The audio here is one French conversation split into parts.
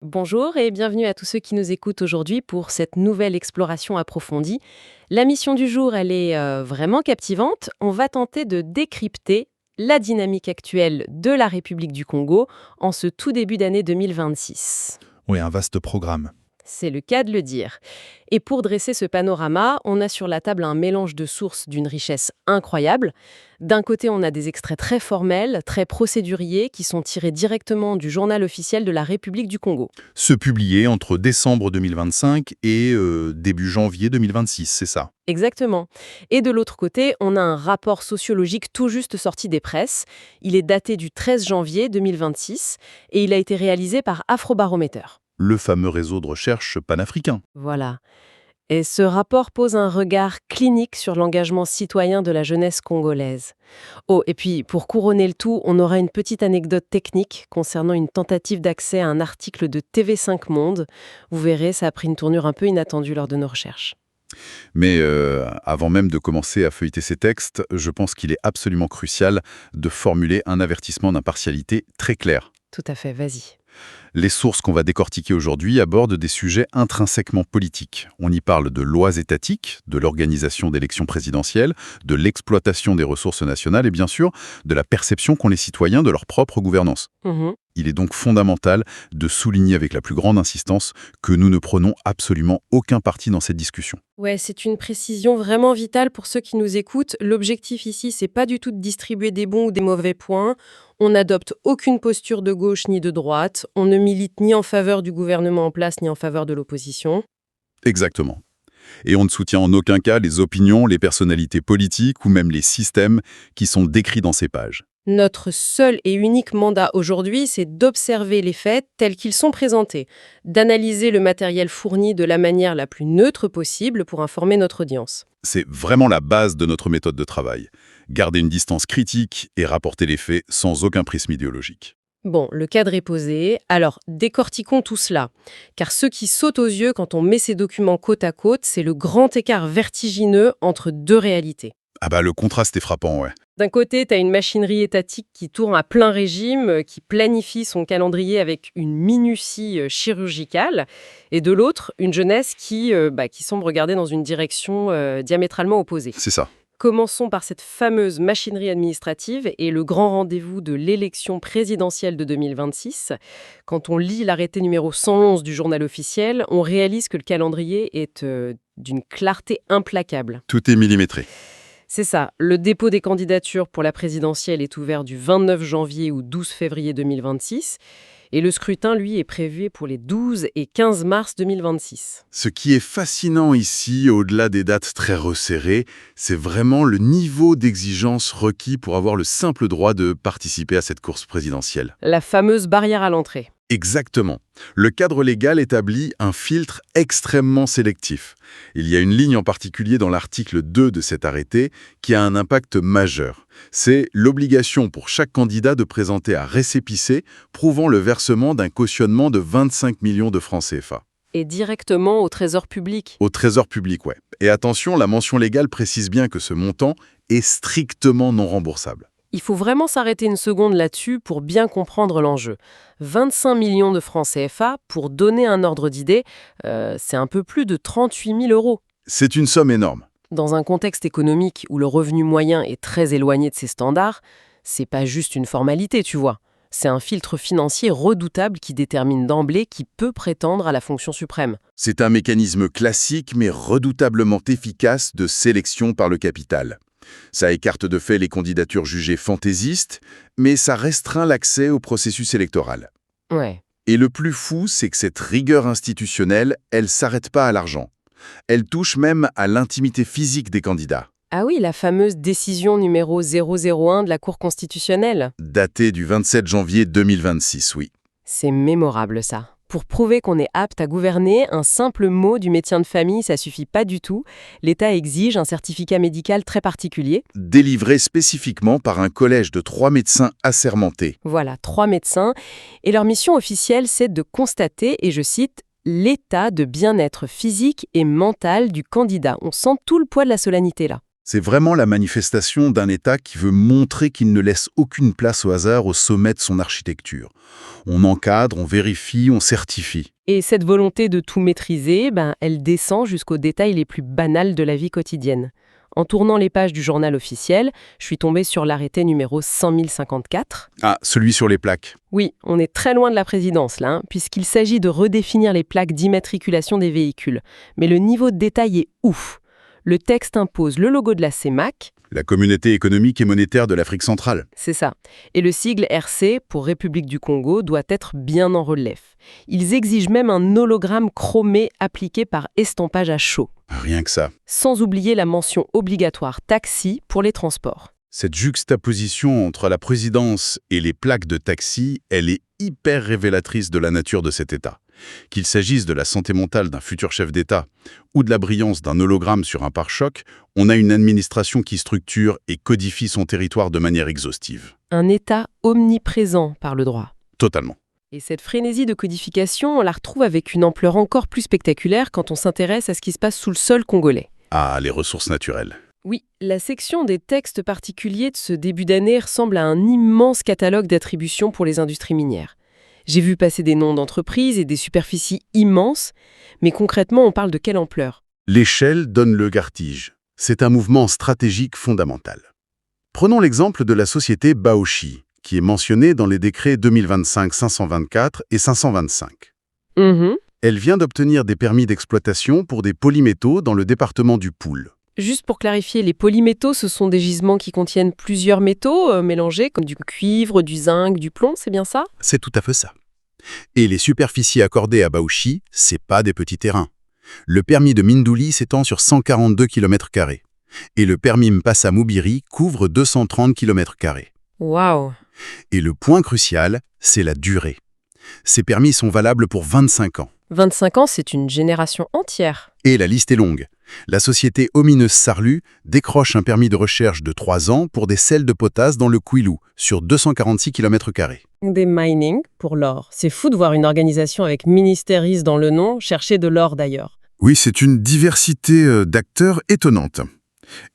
Bonjour et bienvenue à tous ceux qui nous écoutent aujourd'hui pour cette nouvelle exploration approfondie. La mission du jour, elle est vraiment captivante. On va tenter de décrypter la dynamique actuelle de la République du Congo en ce tout début d'année 2026. Oui, un vaste programme. C'est le cas de le dire. Et pour dresser ce panorama, on a sur la table un mélange de sources d'une richesse incroyable. D'un côté, on a des extraits très formels, très procéduriers, qui sont tirés directement du journal officiel de la République du Congo. Se publier entre décembre 2025 et début janvier 2026, c'est ça. Exactement. Et de l'autre côté, on a un rapport sociologique tout juste sorti des presses. Il est daté du 13 janvier 2026 et il a été réalisé par Afrobaromètre. Le fameux réseau de recherche panafricain. Voilà. Et ce rapport pose un regard clinique sur l'engagement citoyen de la jeunesse congolaise. Oh, et puis pour couronner le tout, on aura une petite anecdote technique concernant une tentative d'accès à un article de TV5 Monde. Vous verrez, ça a pris une tournure un peu inattendue lors de nos recherches. Mais avant même de commencer à feuilleter ces textes, je pense qu'il est absolument crucial de formuler un avertissement d'impartialité très clair. Tout à fait, vas-y. Les sources qu'on va décortiquer aujourd'hui abordent des sujets intrinsèquement politiques. On y parle de lois étatiques, de l'organisation d'élections présidentielles, de l'exploitation des ressources nationales et bien sûr de la perception qu'ont les citoyens de leur propre gouvernance. Mhm. Il est donc fondamental de souligner avec la plus grande insistance que nous ne prenons absolument aucun parti dans cette discussion. Ouais, c'est une précision vraiment vitale pour ceux qui nous écoutent. L'objectif ici, c'est pas du tout de distribuer des bons ou des mauvais points. On n'adopte aucune posture de gauche ni de droite. On ne milite ni en faveur du gouvernement en place ni en faveur de l'opposition. Exactement. Et on ne soutient en aucun cas les opinions, les personnalités politiques ou même les systèmes qui sont décrits dans ces pages. Notre seul et unique mandat aujourd'hui, c'est d'observer les faits tels qu'ils sont présentés, d'analyser le matériel fourni de la manière la plus neutre possible pour informer notre audience. C'est vraiment la base de notre méthode de travail. Garder une distance critique et rapporter les faits sans aucun prisme idéologique. Bon, le cadre est posé, alors décortiquons tout cela. Car ce qui saute aux yeux quand on met ces documents côte à côte, c'est le grand écart vertigineux entre deux réalités. Ah bah le contraste est frappant, ouais. D'un côté, tu as une machinerie étatique qui tourne à plein régime, qui planifie son calendrier avec une minutie chirurgicale, et de l'autre, une jeunesse qui semble regarder dans une direction diamétralement opposée. C'est ça. Commençons par cette fameuse machinerie administrative et le grand rendez-vous de l'élection présidentielle de 2026. Quand on lit l'arrêté numéro 111 du journal officiel, on réalise que le calendrier est d'une clarté implacable. Tout est millimétré. C'est ça, le dépôt des candidatures pour la présidentielle est ouvert du 29 janvier au 12 février 2026 et le scrutin, lui, est prévu pour les 12 et 15 mars 2026. Ce qui est fascinant ici, au-delà des dates très resserrées, c'est vraiment le niveau d'exigence requis pour avoir le simple droit de participer à cette course présidentielle. La fameuse barrière à l'entrée. Exactement. Le cadre légal établit un filtre extrêmement sélectif. Il y a une ligne en particulier dans l'article 2 de cet arrêté qui a un impact majeur. C'est l'obligation pour chaque candidat de présenter un récépissé prouvant le versement d'un cautionnement de 25 millions de francs CFA. Et directement au Trésor public. Au Trésor public, ouais. Et attention, la mention légale précise bien que ce montant est strictement non remboursable. Il faut vraiment s'arrêter une seconde là-dessus pour bien comprendre l'enjeu. 25 millions de francs CFA, pour donner un ordre d'idée, c'est un peu plus de 38 000 euros. C'est une somme énorme. Dans un contexte économique où le revenu moyen est très éloigné de ces standards, c'est pas juste une formalité, tu vois. C'est un filtre financier redoutable qui détermine d'emblée qui peut prétendre à la fonction suprême. C'est un mécanisme classique mais redoutablement efficace de sélection par le capital. Ça écarte de fait les candidatures jugées fantaisistes, mais ça restreint l'accès au processus électoral. Ouais. Et le plus fou, c'est que cette rigueur institutionnelle, elle s'arrête pas à l'argent. Elle touche même à l'intimité physique des candidats. Ah oui, la fameuse décision numéro 001 de la Cour constitutionnelle. Datée du 27 janvier 2026, oui. C'est mémorable ça. Pour prouver qu'on est apte à gouverner, un simple mot du médecin de famille, ça suffit pas du tout. L'État exige un certificat médical très particulier. Délivré spécifiquement par un collège de 3 médecins assermentés. Voilà, 3 médecins. Et leur mission officielle, c'est de constater, et je cite, l'état de bien-être physique et mental du candidat. On sent tout le poids de la solennité là. C'est vraiment la manifestation d'un État qui veut montrer qu'il ne laisse aucune place au hasard au sommet de son architecture. On encadre, on vérifie, on certifie. Et cette volonté de tout maîtriser, elle descend jusqu'aux détails les plus banals de la vie quotidienne. En tournant les pages du journal officiel, je suis tombée sur l'arrêté numéro 100 054. Ah, celui sur les plaques. Oui, on est très loin de la présidence là, puisqu'il s'agit de redéfinir les plaques d'immatriculation des véhicules. Mais le niveau de détail est ouf. Le texte impose le logo de la CEMAC. La communauté économique et monétaire de l'Afrique centrale. C'est ça. Et le sigle RC, pour République du Congo, doit être bien en relief. Ils exigent même un hologramme chromé appliqué par estampage à chaud. Rien que ça. Sans oublier la mention obligatoire taxi pour les transports. Cette juxtaposition entre la présidence et les plaques de taxi, elle est hyper révélatrice de la nature de cet État. Qu'il s'agisse de la santé mentale d'un futur chef d'État ou de la brillance d'un hologramme sur un pare-choc, on a une administration qui structure et codifie son territoire de manière exhaustive. Un État omniprésent par le droit. Totalement. Et cette frénésie de codification, on la retrouve avec une ampleur encore plus spectaculaire quand on s'intéresse à ce qui se passe sous le sol congolais. Ah, les ressources naturelles. Oui, la section des textes particuliers de ce début d'année ressemble à un immense catalogue d'attributions pour les industries minières. J'ai vu passer des noms d'entreprises et des superficies immenses, mais concrètement, on parle de quelle ampleur? L'échelle donne le vertige. C'est un mouvement stratégique fondamental. Prenons l'exemple de la société Baoshi, qui est mentionnée dans les décrets 2025-524 et 525. Elle vient d'obtenir des permis d'exploitation pour des polymétaux dans le département du Poul. Juste pour clarifier, les polymétaux, ce sont des gisements qui contiennent plusieurs métaux mélangés, comme du cuivre, du zinc, du plomb, c'est bien ça? C'est tout à fait ça. Et les superficies accordées à Baoshi, c'est pas des petits terrains. Le permis de Mindouli s'étend sur 142 km². Et le permis Mpassa Moubiri couvre 230 km². Waouh! Et le point crucial, c'est la durée. Ces permis sont valables pour 25 ans. 25 ans, c'est une génération entière. Et la liste est longue. La société Omineuse Sarlu décroche un permis de recherche de 3 ans pour des sels de potasse dans le Kwilu, sur 246 km². Des mining pour l'or. C'est fou de voir une organisation avec Ministéris dans le nom chercher de l'or d'ailleurs. Oui, c'est une diversité d'acteurs étonnante.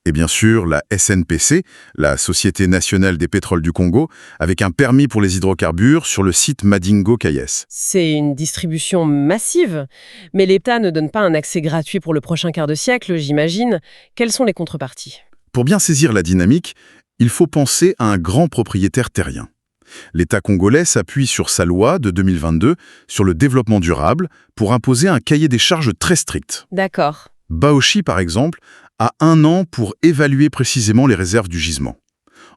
Et bien sûr, la SNPC, la Société nationale des pétroles du Congo, avec un permis pour les hydrocarbures sur le site Madingo-Kayes. C'est une distribution massive, mais l'État ne donne pas un accès gratuit pour le prochain quart de siècle, j'imagine. Quelles sont les contreparties? Pour bien saisir la dynamique, il faut penser à un grand propriétaire terrien. L'État congolais s'appuie sur sa loi de 2022 sur le développement durable pour imposer un cahier des charges très strict. D'accord. Baoshi, par exemple, a 1 an pour évaluer précisément les réserves du gisement.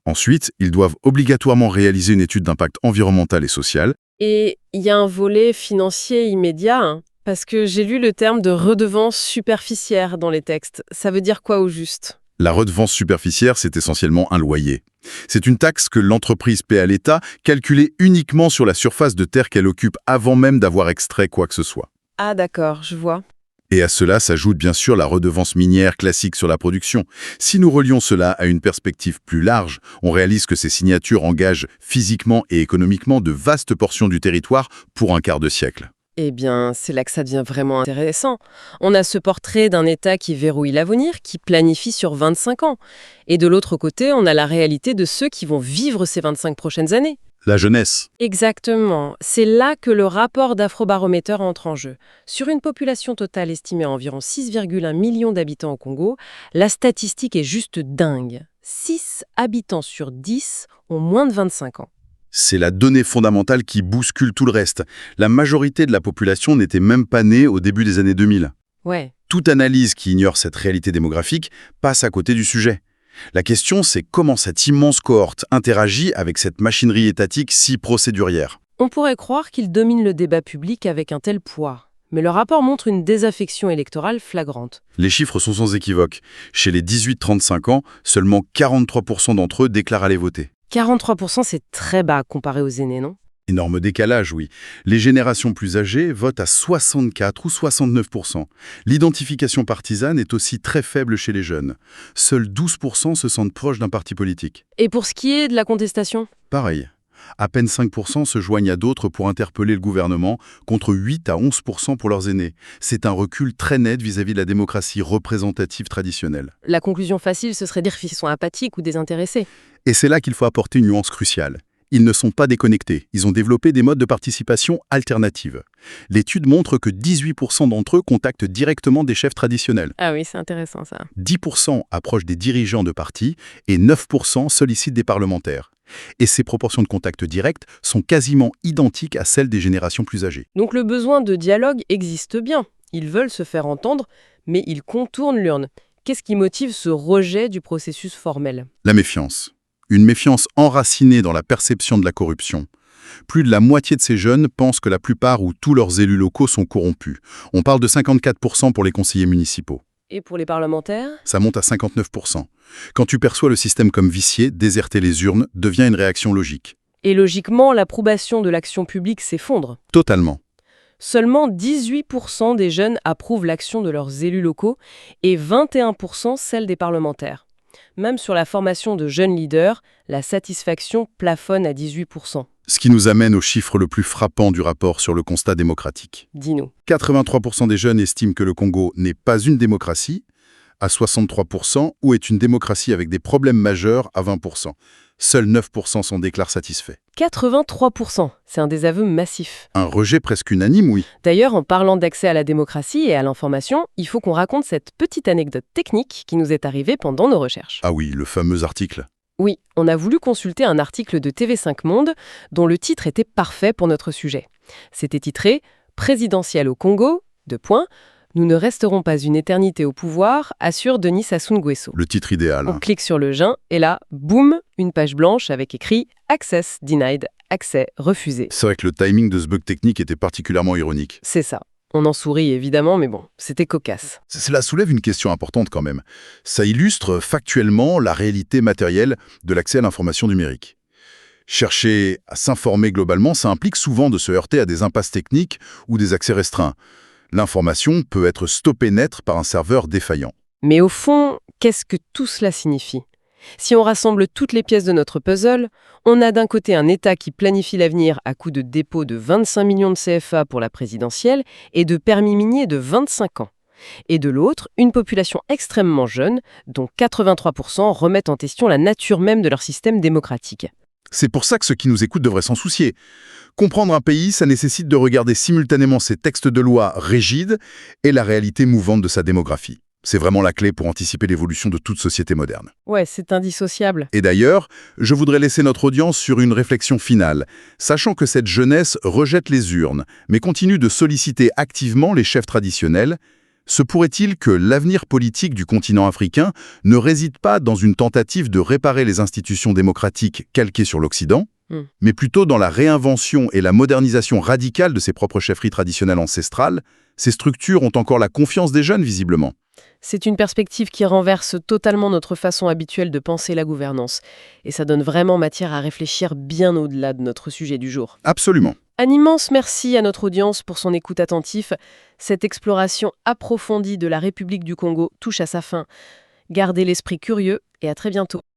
Ensuite, ils doivent obligatoirement réaliser une étude d'impact environnemental et social. Et il y a un volet financier immédiat, parce que j'ai lu le terme de redevance superficiaire dans les textes. Ça veut dire quoi au juste? La redevance superficiaire, c'est essentiellement un loyer. C'est une taxe que l'entreprise paie à l'État, calculée uniquement sur la surface de terre qu'elle occupe avant même d'avoir extrait quoi que ce soit. Ah d'accord, je vois. Et à cela s'ajoute bien sûr la redevance minière classique sur la production. Si nous relions cela à une perspective plus large, on réalise que ces signatures engagent physiquement et économiquement de vastes portions du territoire pour un quart de siècle. Eh bien, c'est là que ça devient vraiment intéressant. On a ce portrait d'un État qui verrouille l'avenir, qui planifie sur 25 ans. Et de l'autre côté, on a la réalité de ceux qui vont vivre ces 25 prochaines années. La jeunesse. Exactement. C'est là que le rapport d'Afrobaromètre entre en jeu. Sur une population totale estimée à environ 6,1 millions d'habitants au Congo, la statistique est juste dingue. 6 habitants sur 10 ont moins de 25 ans. C'est la donnée fondamentale qui bouscule tout le reste. La majorité de la population n'était même pas née au début des années 2000. Ouais. Toute analyse qui ignore cette réalité démographique passe à côté du sujet. La question, c'est comment cette immense cohorte interagit avec cette machinerie étatique si procédurière. On pourrait croire qu'il domine le débat public avec un tel poids. Mais le rapport montre une désaffection électorale flagrante. Les chiffres sont sans équivoque. Chez les 18-35 ans, seulement 43% d'entre eux déclarent aller voter. 43%, c'est très bas comparé aux aînés, non? Énorme décalage, oui. Les générations plus âgées votent à 64 ou 69%. L'identification partisane est aussi très faible chez les jeunes. Seuls 12% se sentent proches d'un parti politique. Et pour ce qui est de la contestation? Pareil. À peine 5% se joignent à d'autres pour interpeller le gouvernement, contre 8 à 11% pour leurs aînés. C'est un recul très net vis-à-vis de la démocratie représentative traditionnelle. La conclusion facile, ce serait dire qu'ils sont apathiques ou désintéressés. Et c'est là qu'il faut apporter une nuance cruciale. Ils ne sont pas déconnectés, ils ont développé des modes de participation alternatifs. L'étude montre que 18% d'entre eux contactent directement des chefs traditionnels. Ah oui, c'est intéressant ça. 10% approchent des dirigeants de partis et 9% sollicitent des parlementaires. Et ces proportions de contact direct sont quasiment identiques à celles des générations plus âgées. Donc le besoin de dialogue existe bien. Ils veulent se faire entendre, mais ils contournent l'urne. Qu'est-ce qui motive ce rejet du processus formel? La méfiance. Une méfiance enracinée dans la perception de la corruption. Plus de la moitié de ces jeunes pensent que la plupart ou tous leurs élus locaux sont corrompus. On parle de 54% pour les conseillers municipaux. Et pour les parlementaires? Ça monte à 59%. Quand tu perçois le système comme vicié, déserter les urnes devient une réaction logique. Et logiquement, l'approbation de l'action publique s'effondre. Totalement. Seulement 18% des jeunes approuvent l'action de leurs élus locaux et 21% celle des parlementaires. Même sur la formation de jeunes leaders, la satisfaction plafonne à 18%. Ce qui nous amène au chiffre le plus frappant du rapport sur le constat démocratique. Dis-nous. 83% des jeunes estiment que le Congo n'est pas une démocratie, à 63%, ou est une démocratie avec des problèmes majeurs, à 20%. Seuls 9% s'en déclarent satisfaits. 83%, c'est un désaveu massif. Un rejet presque unanime, oui. D'ailleurs, en parlant d'accès à la démocratie et à l'information, il faut qu'on raconte cette petite anecdote technique qui nous est arrivée pendant nos recherches. Ah oui, le fameux article. Oui, on a voulu consulter un article de TV5 Monde dont le titre était parfait pour notre sujet. C'était titré « Présidentielle au Congo, : Nous ne resterons pas une éternité au pouvoir, assure Denis Sassou Nguesso ». Le titre idéal. On clique sur le lien et là, boum, une page blanche avec écrit « Access denied », accès refusé. C'est vrai que le timing de ce bug technique était particulièrement ironique. C'est ça. On en sourit évidemment, mais bon, c'était cocasse. Cela soulève une question importante quand même. Ça illustre factuellement la réalité matérielle de l'accès à l'information numérique. Chercher à s'informer globalement, ça implique souvent de se heurter à des impasses techniques ou des accès restreints. L'information peut être stoppée net par un serveur défaillant. Mais au fond, qu'est-ce que tout cela signifie ? Si on rassemble toutes les pièces de notre puzzle, on a d'un côté un État qui planifie l'avenir à coup de dépôt de 25 millions de CFA pour la présidentielle et de permis miniers de 25 ans. Et de l'autre, une population extrêmement jeune, dont 83% remettent en question la nature même de leur système démocratique. C'est pour ça que ceux qui nous écoutent devraient s'en soucier. Comprendre un pays, ça nécessite de regarder simultanément ses textes de loi rigides et la réalité mouvante de sa démographie. C'est vraiment la clé pour anticiper l'évolution de toute société moderne. Ouais, c'est indissociable. Et d'ailleurs, je voudrais laisser notre audience sur une réflexion finale, sachant que cette jeunesse rejette les urnes, mais continue de solliciter activement les chefs traditionnels. Se pourrait-il que l'avenir politique du continent africain ne réside pas dans une tentative de réparer les institutions démocratiques calquées sur l'Occident, mais plutôt dans la réinvention et la modernisation radicale de ses propres chefferies traditionnelles ancestrales? Ces structures ont encore la confiance des jeunes, visiblement. C'est une perspective qui renverse totalement notre façon habituelle de penser la gouvernance. Et ça donne vraiment matière à réfléchir bien au-delà de notre sujet du jour. Absolument. Un immense merci à notre audience pour son écoute attentif. Cette exploration approfondie de la République du Congo touche à sa fin. Gardez l'esprit curieux et à très bientôt.